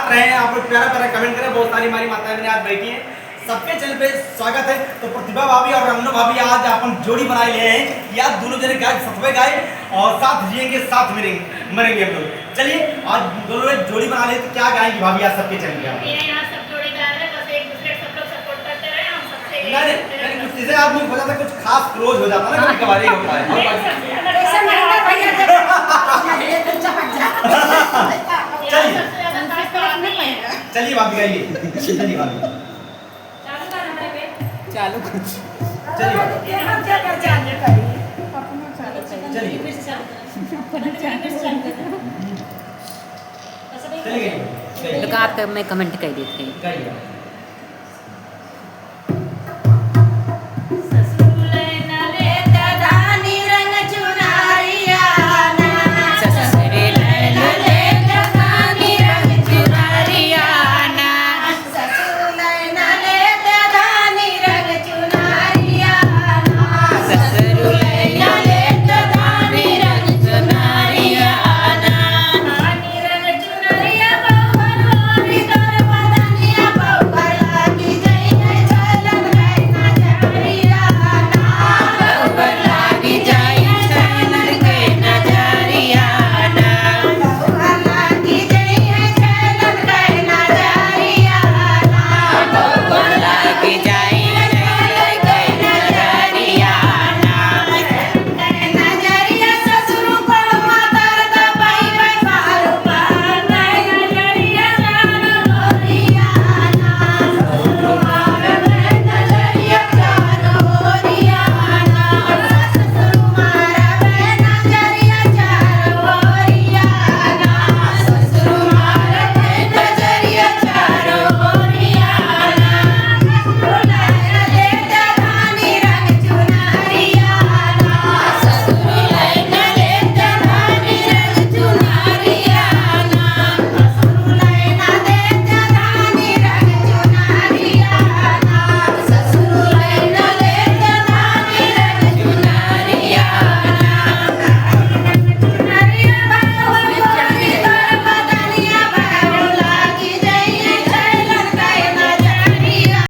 साथ रहे हैं, आप लोग प्यारा प्यारा कमेंट करें। बहुत सारी हमारी माताएं बहनें आज बैठी हैं, सबके चैनल पे स्वागत है। तो प्रतिभा भाभी और रमना भाभी आज अपन जोड़ी बनाए ले हैं कि आज दोनों जने गाय सतवे गाय और साथ जिएंगे साथ मरेंगे हम लोग। चलिए आज दोनों एक जोड़ी बना ले, तो क्या गाएंगे भाभी आज सबके चैनल पे? यहाँ सब जोड़ीदार है, बस एक दूसरे को सब लोग सपोर्ट करते रहे, हम सबसे नहीं कुछ चीजें आदमी हो जाता है, कुछ खास क्लोज हो जाता है ना, कभी कभार ही होता है। चलिए भाभी गाइए, चलिए भाभी चालू चलिए चलिए तो आप मैं कमेंट कर देते हैं। गाइए।